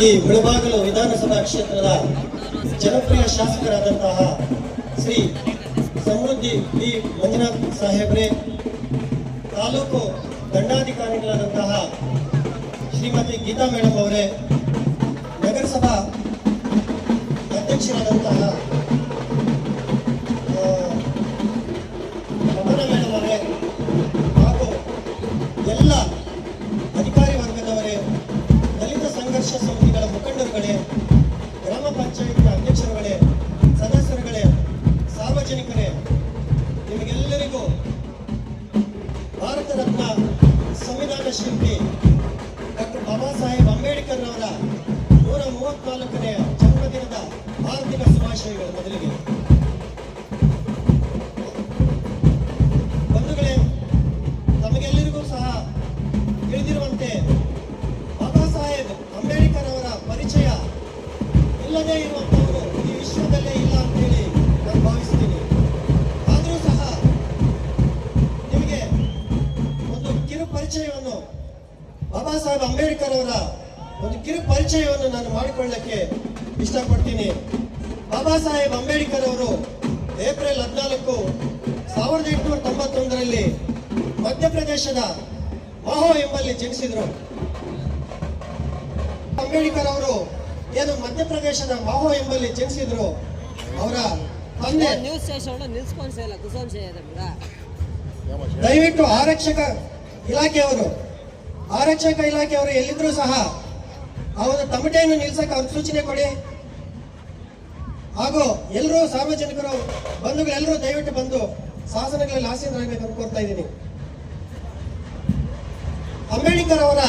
ಈ ಮುಳಬಾಗಿಲು ವಿಧಾನಸಭಾ ಕ್ಷೇತ್ರದ ಜನಪ್ರಿಯ ಶಾಸಕರಾದಂತಹ ಶ್ರೀ ಸಮೃದ್ಧಿ ಬಿ ಮಂಜುನಾಥ್ ಸಾಹೇಬ್ರೆ, ತಾಲೂಕು ದಂಡಾಧಿಕಾರಿಗಳಾದಂತಹ ಶ್ರೀಮತಿ ಗೀತಾ ಮೇಡಮ್ ಅವರೇ, ನಗರಸಭಾ ಅಧ್ಯಕ್ಷರಾದಂತಹ ಮಮತಾ ಮೇಡಮ್ ಅವರೇ ಹಾಗೂ ಎಲ್ಲ ಅಧಿಕಾರಿ ವರ್ಗದವರೇ, ದಲಿತ ಸಂಘರ್ಷ ಸಮಿತಿಗಳ ಮುಖಂಡರುಗಳೇ, ಗ್ರಾಮ ಪಂಚಾಯತ್ ಅಧ್ಯಕ್ಷರುಗಳೇ, ಸದಸ್ಯರುಗಳೇ, ಸಾರ್ವಜನಿಕರೇ, ನಿಮಗೆಲ್ಲರಿಗೂ ಭಾರತ ರತ್ನ ಸಂವಿಧಾನ ಶಿಲ್ಪಿ ಡಾಕ್ಟರ್ ಬಾಬಾ ಸಾಹೇಬ್ ಅಂಬೇಡ್ಕರ್ ಅವರ 134ನೇ ಜನ್ಮದಿನದ ಹಾರ್ದಿಕ ಶುಭಾಶಯಗಳು. ಮೊದಲಿಗೆ ಬಂಧುಗಳೇ, ತಮಗೆಲ್ಲರಿಗೂ ಸಹ ತಿಳಿದಿರುವಂತೆ ಬಾಬಾ ಸಾಹೇಬ್ ಅಂಬೇಡ್ಕರ್ ಅವರ ಪರಿಚಯ ಇಲ್ಲದೇ ಇರುವಂತವರು ಈ ವಿಶ್ವದಲ್ಲೇ ಇಲ್ಲ ಅಂತೇಳಿ ನಾನು ಭಾವಿಸ್ತೀನಿ. ಆದರೂ ಸಹ ನಿಮಗೆ ಒಂದು ಕಿರು ಪರಿಚಯವನ್ನು, ಬಾಬಾ ಸಾಹೇಬ್ ಅಂಬೇಡ್ಕರ್ ಅವರ ಒಂದು ಕಿರು ಪರಿಚಯವನ್ನು ನಾನು ಮಾಡಿಕೊಳ್ಳಕ್ಕೆ ಇಷ್ಟಪಡ್ತೀನಿ. ಬಾಬಾ ಸಾಹೇಬ್ ಅಂಬೇಡ್ಕರ್ ಅವರು ಏಪ್ರಿಲ್ 14, 1891ರಲ್ಲಿ ಮಧ್ಯಪ್ರದೇಶದ ಮಹೋ ಎಂಬಲ್ಲಿ ಜನಿಸಿದರು. ಅಂಬೇಡ್ಕರ್ ಅವರು ಏನು ಮಧ್ಯಪ್ರದೇಶದ ಮಹೋ ಎಂಬಲ್ಲಿ ಜನಿಸಿದ್ರು, ಅವರ ತಂದೆ ದಯವಿಟ್ಟು ಆರಕ್ಷಕ ಇಲಾಖೆಯವರು ಎಲ್ಲಿದ್ರು ಸಹ ಅವರ ತಮಟೆಯನ್ನು ನಿಲ್ಸಕ್ಕೆ ಅವ್ರ ಸೂಚನೆ ಕೊಡಿ. ಹಾಗೂ ಎಲ್ಲರೂ ಸಾರ್ವಜನಿಕರು ಬಂಧುಗಳೆಲ್ಲರೂ ದಯವಿಟ್ಟು ಬಂದು ಶಾಸನಗಳಲ್ಲಿ ಆಸೀನರಾಗಬೇಕಂತ ಕೋರ್ತಾ ಇದ್ದೀನಿ. ಅಂಬೇಡ್ಕರ್ ಅವರ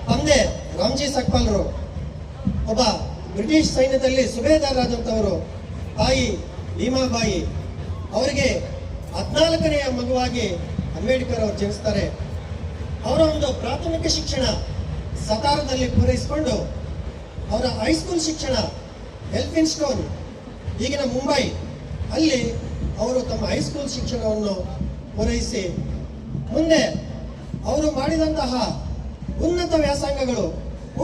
ತಂದೆ ರಾಮ್ಜಿ ಸಕ್ಪಾಲ್ರು ಒಬ್ಬ ಬ್ರಿಟಿಷ್ ಸೈನ್ಯದಲ್ಲಿ ಸುಬೇದಾರರಾದಂಥವರು. ತಾಯಿ ಭೀಮಾಬಾಯಿ, ಅವರಿಗೆ 14ನೆಯ ಮಗುವಾಗಿ ಅಂಬೇಡ್ಕರ್ ಅವರು ಜನಿಸ್ತಾರೆ. ಅವರ ಒಂದು ಪ್ರಾಥಮಿಕ ಶಿಕ್ಷಣ ಸತಾರದಲ್ಲಿ ಪೂರೈಸಿಕೊಂಡು ಅವರ ಹೈಸ್ಕೂಲ್ ಶಿಕ್ಷಣ ಎಲ್ಫಿನ್ಸ್ಟೋನ್, ಈಗಿನ ಮುಂಬೈ, ಅಲ್ಲಿ ಅವರು ತಮ್ಮ ಹೈಸ್ಕೂಲ್ ಶಿಕ್ಷಣವನ್ನು ಪೂರೈಸಿ ಮುಂದೆ ಅವರು ಮಾಡಿದಂತಹ ಉನ್ನತ ವ್ಯಾಸಂಗಗಳು,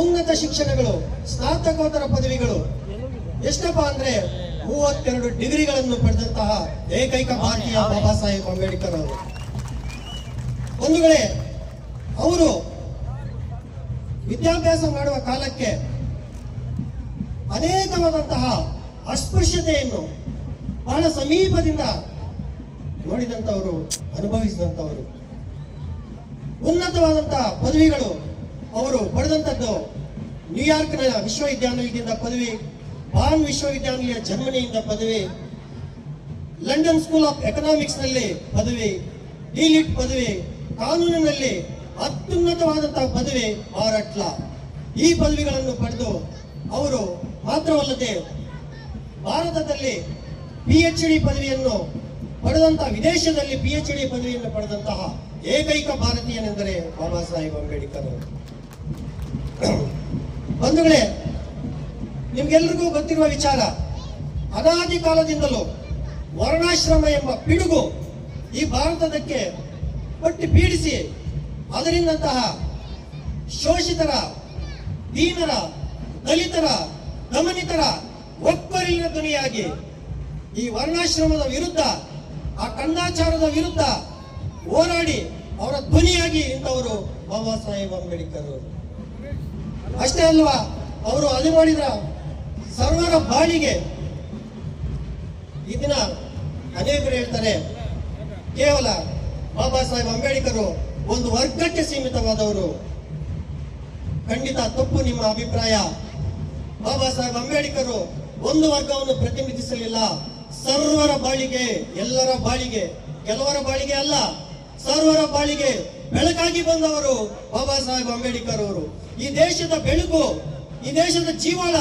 ಉನ್ನತ ಶಿಕ್ಷಣಗಳು, ಸ್ನಾತಕೋತ್ತರ ಪದವಿಗಳು ಎಷ್ಟಪ್ಪ ಅಂದ್ರೆ 32 ಡಿಗ್ರಿಗಳನ್ನು ಪಡೆದಂತಹ ಏಕೈಕ ಭಾರತೀಯ ಬಾಬಾ ಸಾಹೇಬ್ ಅಂಬೇಡ್ಕರ್ ಅವರು. ಬಂಧುಗಳೇ, ಅವರು ವಿದ್ಯಾಭ್ಯಾಸ ಮಾಡುವ ಕಾಲಕ್ಕೆ ಅನೇಕವಾದಂತಹ ಅಸ್ಪೃಶ್ಯತೆಯನ್ನು ಬಹಳ ಸಮೀಪದಿಂದ ನೋಡಿದಂಥವರು, ಅನುಭವಿಸಿದಂಥವರು. ಉನ್ನತವಾದಂತಹ ಪದವಿಗಳು ಅವರು ಪಡೆದಂಥದ್ದು ನ್ಯೂಯಾರ್ಕ್ನ ವಿಶ್ವವಿದ್ಯಾನಿಲಯದಿಂದ ಪದವಿ, ಬಾನ್ ವಿಶ್ವವಿದ್ಯಾನಿಲಯ ಜರ್ಮನಿಯಿಂದ ಪದವಿ, ಲಂಡನ್ ಸ್ಕೂಲ್ ಆಫ್ ಎಕನಾಮಿಕ್ಸ್ ನಲ್ಲಿ ಪದವಿ, ಡಿಲಿಟ್ ಪದವಿ, ಕಾನೂನಿನಲ್ಲಿ ಅತ್ಯುನ್ನತವಾದಂತಹ ಪದವಿ ಬಾರಟ್ಲ. ಈ ಪದವಿಗಳನ್ನು ಪಡೆದು ಅವರು ಮಾತ್ರವಲ್ಲದೆ ಭಾರತದಲ್ಲಿ PhD ಪದವಿಯನ್ನು ಪಡೆದಂತಹ, ವಿದೇಶದಲ್ಲಿ PhD ಪದವಿಯನ್ನು ಪಡೆದಂತಹ ಏಕೈಕ ಭಾರತೀಯನೆಂದರೆ ಬಾಬಾ ಸಾಹೇಬ್ ಅಂಬೇಡ್ಕರ್ ಅವರು. ಬಂಧುಗಳೇ, ನಿಮ್ಗೆಲ್ರಿಗೂ ಗೊತ್ತಿರುವ ವಿಚಾರ, ಅನಾದಿ ಕಾಲದಿಂದಲೂ ವರ್ಣಾಶ್ರಮ ಎಂಬ ಪಿಡುಗು ಈ ಭಾರತದಕ್ಕೆ ಪಟ್ಟಿ ಪೀಡಿಸಿ ಅದರಿಂದಂತಹ ಶೋಷಿತರ, ದೀನರ, ದಲಿತರ, ದಮನಿತರ ಒಕ್ಕರಿನ ಧ್ವನಿಯಾಗಿ ಈ ವರ್ಣಾಶ್ರಮದ ವಿರುದ್ಧ, ಆ ಕಂದಾಚಾರದ ವಿರುದ್ಧ ಹೋರಾಡಿ ಅವರ ಧ್ವನಿಯಾಗಿ ಇಂಥವರು ಬಾಬಾ ಸಾಹೇಬ್ ಅಂಬೇಡ್ಕರ್ ಅವರು. ಅಷ್ಟೇ ಅಲ್ವಾ, ಅವರು ಅದು ಮಾಡಿದ ಸರ್ವರ ಬಾಳಿಗೆ. ಈ ದಿನ ಅನೇಕರು ಹೇಳ್ತಾರೆ ಕೇವಲ ಬಾಬಾ ಸಾಹೇಬ್ ಅಂಬೇಡ್ಕರ್ ಒಂದು ವರ್ಗಕ್ಕೆ ಸೀಮಿತವಾದವರು. ಖಂಡಿತ ತಪ್ಪು ನಿಮ್ಮ ಅಭಿಪ್ರಾಯ. ಬಾಬಾ ಸಾಹೇಬ್ ಅಂಬೇಡ್ಕರ್ ಒಂದು ವರ್ಗವನ್ನು ಪ್ರತಿನಿಧಿಸಲಿಲ್ಲ, ಸರ್ವರ ಬಾಳಿಗೆ, ಎಲ್ಲರ ಬಾಳಿಗೆ, ಕೆಲವರ ಬಾಳಿಗೆ ಅಲ್ಲ, ಸರ್ವರ ಬಾಳಿಗೆ ಬೆಳಕಾಗಿ ಬಂದವರು ಬಾಬಾ ಸಾಹೇಬ್ ಅಂಬೇಡ್ಕರ್ ಅವರು. ಈ ದೇಶದ ಬೆಳಕು, ಈ ದೇಶದ ಜೀವಾಳ.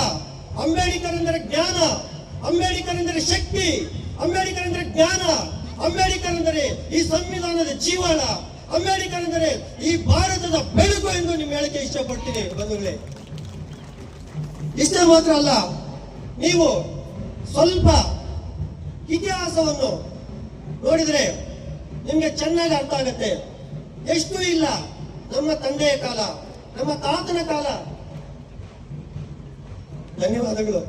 ಅಂಬೇಡ್ಕರ್ ಎಂದರೆ ಜ್ಞಾನ, ಅಂಬೇಡ್ಕರ್ ಎಂದರೆ ಶಕ್ತಿ, ಅಂಬೇಡ್ಕರ್ ಎಂದರೆ ಜ್ಞಾನ, ಅಂಬೇಡ್ಕರ್ ಎಂದರೆ ಈ ಸಂವಿಧಾನದ ಜೀವಾಳ, ಅಂಬೇಡ್ಕರ್ ಎಂದರೆ ಈ ಭಾರತದ ಬೆಳಕು ಎಂದು ನಿಮ್ಮ ಹೇಳಕ್ಕೆ ಇಷ್ಟಪಡ್ತೀನಿ ಬಂಧುಗಳೇ. ಇಷ್ಟೇ ಮಾತ್ರ ಅಲ್ಲ, ನೀವು ಸ್ವಲ್ಪ ಇತಿಹಾಸವನ್ನು ನೋಡಿದ್ರೆ ನಿಮ್ಗೆ ಚೆನ್ನಾಗಿ ಅರ್ಥ ಆಗುತ್ತೆ. ಎಷ್ಟು ಇಲ್ಲ, ನಮ್ಮ ತಂದೆಯ ಕಾಲ, ನಮ್ಮ ತಾತನ ಕಾಲ, ಧನ್ಯವಾದಗಳು.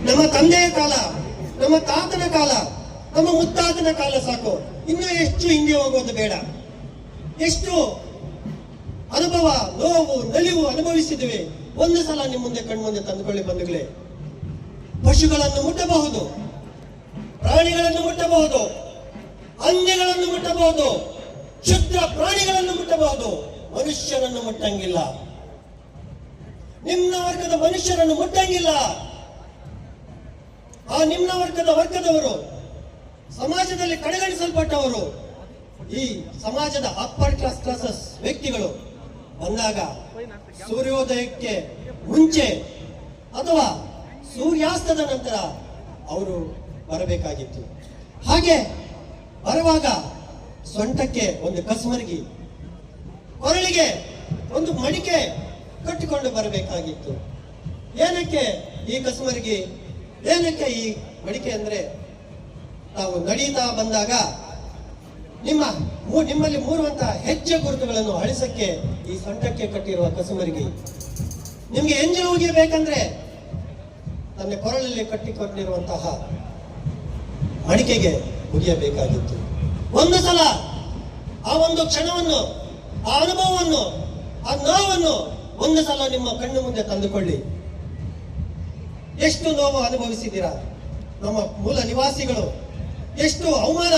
ನಮ್ಮ ತಂದೆಯ ಕಾಲ, ನಮ್ಮ ತಾತನ ಕಾಲ, ನಮ್ಮ ಮುತ್ತಾತನ ಕಾಲ ಸಾಕು. ಇನ್ನು ಎಷ್ಟು ಹಿಂದೆ ಹೋಗೋದು ಬೇಡ. ಎಷ್ಟು ಅನುಭವ, ನೋವು, ನಲಿವು ಅನುಭವಿಸಿದ್ದೇವೆ. ಒಂದು ಸಲ ನಿಮ್ಮ ಮುಂದೆ ಕಣ್ಮುಂದೆ ತಂದುಕೊಳ್ಳಿ ಬಂಧುಗಳೇ. ಪಶುಗಳನ್ನು ಮುಟ್ಟಬಹುದು, ಪ್ರಾಣಿಗಳನ್ನು ಮುಟ್ಟಬಹುದು, ಹಂದಿಗಳನ್ನು ಮುಟ್ಟಬಹುದು, ಕ್ಷುದ್ರ ಪ್ರಾಣಿಗಳನ್ನು ಮುಟ್ಟಬಹುದು, ಮನುಷ್ಯರನ್ನು ಮುಟ್ಟಂಗಿಲ್ಲ. ನಿಮ್ನ ವರ್ಗದ ಮನುಷ್ಯರನ್ನು ಮುಟ್ಟಂಗಿಲ್ಲ. ಆ ನಿಮ್ನ ವರ್ಗದವರು ಸಮಾಜದಲ್ಲಿ ಕಡೆಗಣಿಸಲ್ಪಟ್ಟವರು, ಈ ಸಮಾಜದ ಅಪ್ಪರ್ ಕ್ಲಾಸಸ್ ವ್ಯಕ್ತಿಗಳು ಬಂದಾಗ ಸೂರ್ಯೋದಯಕ್ಕೆ ಮುಂಚೆ ಅಥವಾ ಸೂರ್ಯಾಸ್ತದ ನಂತರ ಅವರು ಬರಬೇಕಾಗಿತ್ತು. ಹಾಗೆ ಬರುವಾಗ ಸೊಂಟಕ್ಕೆ ಒಂದು ಕಸ್ಮರ್ಗಿ, ಕೊರಳಿಗೆ ಒಂದು ಮಡಿಕೆ ಕಟ್ಟಿಕೊಂಡು ಬರಬೇಕಾಗಿತ್ತು. ಏನಕ್ಕೆ ಈ ಕಸ್ಮರ್ಗಿ, ಏನಕ್ಕೆ ಈ ಮಡಿಕೆ ಅಂದ್ರೆ, ನಾವು ನಡೀತಾ ಬಂದಾಗ ನಿಮ್ಮಲ್ಲಿ ಮೂರುವಂತಹ ಹೆಜ್ಜೆ ಗುರುತುಗಳನ್ನು ಅಳಿಸಕ್ಕೆ ಈ ಸೊಂಟಕ್ಕೆ ಕಟ್ಟಿರುವ ಕಸುಮರಿಗೆ. ನಿಮ್ಗೆ ಎಂಜಿನ್ ಹೋಗಿರ್ಬೇಕಂದ್ರೆ ತನ್ನ ಕೊರಳಲ್ಲಿ ಕಟ್ಟಿಕೊಂಡಿರುವಂತಹ ಮಡಿಕೆಗೆ ಮುಗಿಯಬೇಕಾಗಿತ್ತು. ಒಂದು ಸಲ ಆ ಒಂದು ಕ್ಷಣವನ್ನು, ಆ ಅನುಭವವನ್ನು, ಆ ನೋವನ್ನು ಒಂದು ಸಲ ನಿಮ್ಮ ಕಣ್ಣು ಮುಂದೆ ತಂದುಕೊಳ್ಳಿ. ಎಷ್ಟು ನೋವು ಅನುಭವಿಸಿದ್ದೀರಾ ನಮ್ಮ ಮೂಲ ನಿವಾಸಿಗಳು, ಎಷ್ಟು ಅವಮಾನ.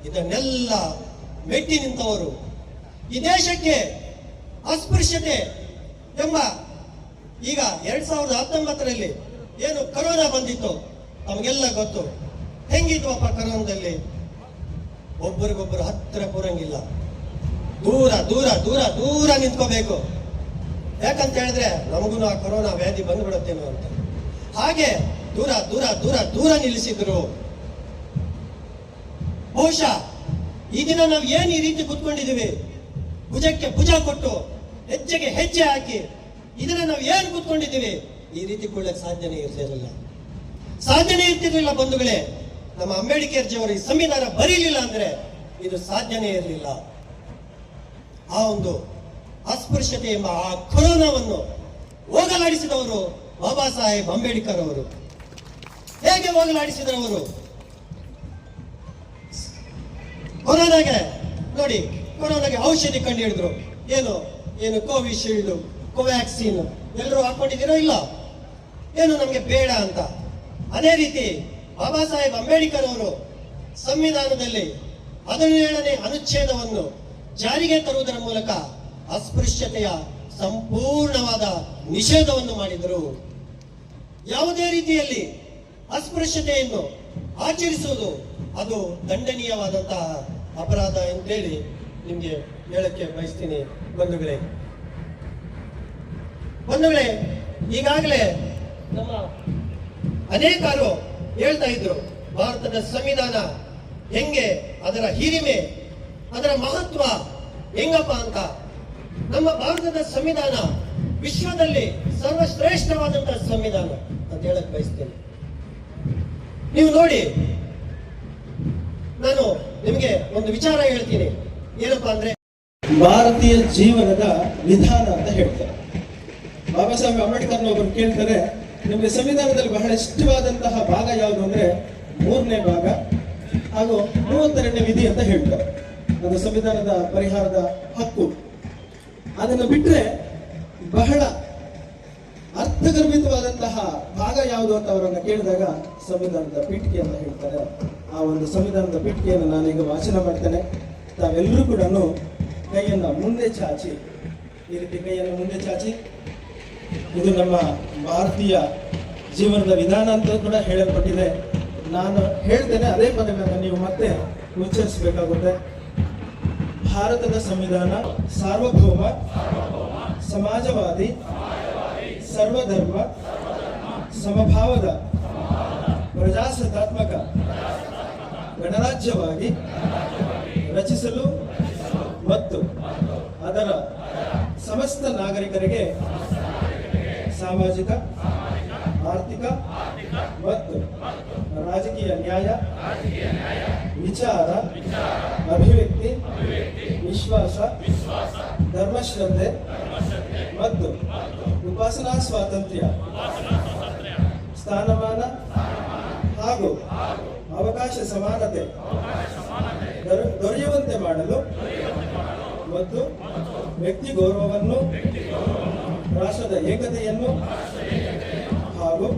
ಇದನ್ನೆಲ್ಲ ಮೆಟ್ಟಿ ನಿಂತವರು ಈ ದೇಶಕ್ಕೆ ಅಸ್ಪೃಶ್ಯತೆ ಎಂಬ, ಈಗ 2019ರಲ್ಲಿ ಏನು ಕರೋನಾ ಬಂದಿತ್ತು ನಮಗೆಲ್ಲ ಗೊತ್ತು. ಹೆಂಗಿದ್ವಪ್ಪ ಕರೋನಾದಲ್ಲಿ? ಒಬ್ಬರಿಗೊಬ್ಬರು ಹತ್ತಿರ ಕೂರಂಗಿಲ್ಲ, ದೂರ ದೂರ ದೂರ ದೂರ ನಿಂತ್ಕೋಬೇಕು. ಯಾಕಂತ ಹೇಳಿದ್ರೆ ನಮಗೂ ಆ ಕೊರೋನಾ ವ್ಯಾಧಿ ಬಂದ್ಬಿಡುತ್ತೇನೋ ಅಂತ. ಹಾಗೆ ದೂರ ದೂರ ದೂರ ದೂರ ನಿಲ್ಲಿಸಿದ್ರು. ಬಹುಶಃ ಈ ದಿನ ನಾವು ಏನ್ ಈ ರೀತಿ ಕೂತ್ಕೊಂಡಿದ್ದೀವಿ, ಭುಜಕ್ಕೆ ಭುಜ ಕೊಟ್ಟು ಹೆಜ್ಜೆಗೆ ಹೆಜ್ಜೆ ಹಾಕಿ ಇದನ್ನ ನಾವು ಏನ್ ಕೂತ್ಕೊಂಡಿದ್ದೀವಿ, ಈ ರೀತಿ ಕೊಳ್ಳಕ್ಕೆ ಸಾಧ್ಯನೇ ಇರ್ತಿರ್ಲಿಲ್ಲ ಬಂಧುಗಳೇ. ನಮ್ಮ ಅಂಬೇಡ್ಕರ್ ಜಿಯವರು ಈ ಸಂವಿಧಾನ ಬರೀಲಿಲ್ಲ ಅಂದ್ರೆ ಇದು ಸಾಧ್ಯನೇ ಇರಲಿಲ್ಲ. ಆ ಒಂದು ಅಸ್ಪೃಶ್ಯತೆ ಎಂಬ ಆ ಕೊರೋನಾವನ್ನು ಹೋಗಲಾಡಿಸಿದವರು ಬಾಬಾ ಸಾಹೇಬ್ ಅಂಬೇಡ್ಕರ್ ಅವರು. ಹೇಗೆ ಹೋಗಲಾಡಿಸಿದವರು? ಕೊರೋನಾಗೆ ನೋಡಿ, ಕೊರೋನಾಗೆ ಔಷಧಿ ಕಂಡು ಹಿಡಿದ್ರು. ಏನು ಕೋವಿಶೀಲ್ಡ್, ಕೋವ್ಯಾಕ್ಸಿನ್ ಎಲ್ಲರೂ ಹಾಕೊಂಡಿದ್ದೀರೋ ಇಲ್ಲ, ಏನು ನಮ್ಗೆ ಬೇಡ ಅಂತ. ಅದೇ ರೀತಿ ಬಾಬಾ ಸಾಹೇಬ್ ಅಂಬೇಡ್ಕರ್ ಅವರು ಸಂವಿಧಾನದಲ್ಲಿ 17ನೇ ಅನುಚ್ಛೇದವನ್ನು ಜಾರಿಗೆ ತರುವುದರ ಮೂಲಕ ಅಸ್ಪೃಶ್ಯತೆಯ ಸಂಪೂರ್ಣವಾದ ನಿಷೇಧವನ್ನು ಮಾಡಿದರು. ಯಾವುದೇ ರೀತಿಯಲ್ಲಿ ಅಸ್ಪೃಶ್ಯತೆಯನ್ನು ಆಚರಿಸುವುದು ಅದು ದಂಡನೀಯವಾದಂತಹ ಅಪರಾಧ ಅಂತೇಳಿ ನಿಮ್ಗೆ ಹೇಳಕ್ಕೆ ಬಯಸ್ತೀನಿ ಬಂಧುಗಳೇ. ಈಗಾಗಲೇ ನಮ್ಮ ಅನೇಕರು ಹೇಳ್ತಾ ಇದ್ರು ಭಾರತದ ಸಂವಿಧಾನ ಹೆಂಗೆ, ಅದರ ಹಿರಿಮೆ, ಅದರ ಮಹತ್ವ ಹೆಂಗಪ್ಪ ಅಂತ. ನಮ್ಮ ಭಾರತದ ಸಂವಿಧಾನ ವಿಶ್ವದಲ್ಲಿ ಸರ್ವಶ್ರೇಷ್ಠವಾದಂತಹ ಸಂವಿಧಾನ ಅಂತ ಹೇಳಕ್ ಬಯಸ್ತೇನೆ. ನೀವು ನೋಡಿ, ನಾನು ನಿಮಗೆ ಒಂದು ವಿಚಾರ ಹೇಳ್ತೀನಿ. ಏನಪ್ಪಾ ಅಂದ್ರೆ, ಭಾರತೀಯ ಜೀವನದ ವಿಧಾನ ಅಂತ ಹೇಳ್ತಾರೆ. ಬಾಬಾ ಸಾಹೇಬ್ ಅಂಬೇಡ್ಕರ್ ಒಬ್ಬರು ಕೇಳ್ತಾರೆ, ನಿಮಗೆ ಸಂವಿಧಾನದಲ್ಲಿ ಬಹಳ ಇಷ್ಟವಾದಂತಹ ಭಾಗ ಯಾವುದು ಅಂದ್ರೆ 3ನೇ ಭಾಗ ಹಾಗೂ 32ನೇ ವಿಧಿ ಅಂತ ಹೇಳ್ತಾರೆ. ಅದು ಸಂವಿಧಾನದ ಪರಿಹಾರದ ಹಕ್ಕು. ಅದನ್ನು ಬಿಟ್ರೆ ಬಹಳ ಅರ್ಥಗರ್ಭಿತವಾದಂತಹ ಭಾಗ ಯಾವುದು ಅಂತ ಅವರನ್ನ ಕೇಳಿದಾಗ ಸಂವಿಧಾನದ ಪೀಠಿಕೆ ಅಂತ ಹೇಳ್ತಾರೆ. ಆ ಒಂದು ಸಂವಿಧಾನದ ಪೀಠಿಕೆಯನ್ನು ನಾನೀಗ ವಾಚನ ಮಾಡ್ತೇನೆ. ತಾವೆಲ್ಲರೂ ಕೂಡ ಕೈಯನ್ನು ಮುಂದೆ ಚಾಚಿ, ಈ ರೀತಿ ಕೈಯನ್ನು ಮುಂದೆ ಚಾಚಿ. ಇದು ನಮ್ಮ ಭಾರತೀಯ ಜೀವನದ ವಿಧಾನ ಅಂತ ಕೂಡ ಹೇಳಲ್ಪಟ್ಟಿದೆ. ನಾನು ಹೇಳ್ತೇನೆ, ಅದೇ ಪದಗಳನ್ನು ನೀವು ಮತ್ತೆ ಉಚ್ಚರಿಸಬೇಕಾಗುತ್ತೆ. ಭಾರತದ ಸಂವಿಧಾನ ಸಾರ್ವಭೌಮ, ಸಮಾಜವಾದಿ, ಸರ್ವಧರ್ಮ, ಸಮಭಾವದ, ಪ್ರಜಾಸತ್ತಾತ್ಮಕ ಗಣರಾಜ್ಯವಾಗಿ ರಚಿಸಲು ಮತ್ತು ಅದರ ಸಮಸ್ತ ನಾಗರಿಕರಿಗೆ ಸಾಮಾಜಿಕ, ಆರ್ಥಿಕ ಮತ್ತು ರಾಜಕೀಯ ನ್ಯಾಯ, ವಿಚಾರ, ಅಭಿವ್ಯಕ್ತಿ, ವಿಶ್ವಾಸ, ಧರ್ಮಶ್ರದ್ಧೆ ಮತ್ತು ಉಪಾಸನಾ ಸ್ವಾತಂತ್ರ್ಯ, ಸ್ಥಾನಮಾನ ಹಾಗೂ ಅವಕಾಶ ಸಮಾನತೆ ದೊರೆಯುವಂತೆ ಮಾಡಲು ಮತ್ತು ವ್ಯಕ್ತಿ ಗೌರವವನ್ನು, ರಾಷ್ಟ್ರದ ಏಕತೆಯನ್ನು ಹಾಗೂ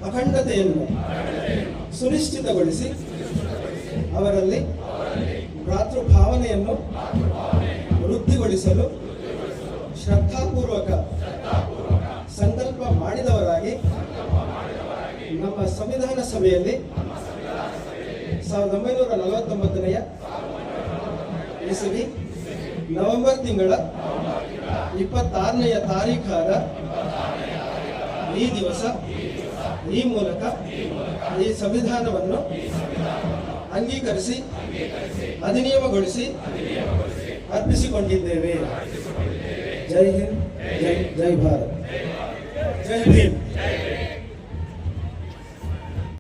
ಅಖಂಡತೆಯನ್ನು ಸುನಿಶ್ಚಿತಗೊಳಿಸಿ ಅವರಲ್ಲಿ ಭ್ರಾತೃಭಾವನೆಯನ್ನು ವೃದ್ಧಿಗೊಳಿಸಲು ಶ್ರದ್ಧಾಪೂರ್ವಕ ಸಂಕಲ್ಪ ಮಾಡಿದವರಾಗಿ ನಮ್ಮ ಸಂವಿಧಾನ ಸಭೆಯಲ್ಲಿ 1949ನೇ ಇಸವಿ ನವೆಂಬರ್ ತಿಂಗಳ 26ನೇ ತಾರೀಖಾದ ಈ ದಿವಸ ಈ ಮೂಲಕ ಈ ಸಂವಿಧಾನವನ್ನು ಅಂಗೀಕರಿಸಿ ಅಧಿನಿಯಮಗೊಳಿಸಿ ಅರ್ಪಿಸಿಕೊಂಡಿದ್ದೇವೆ. ಜೈ ಹಿಂದ್, ಜೈ ಭಾರತ್, ಜೈ ಭೀಮ್.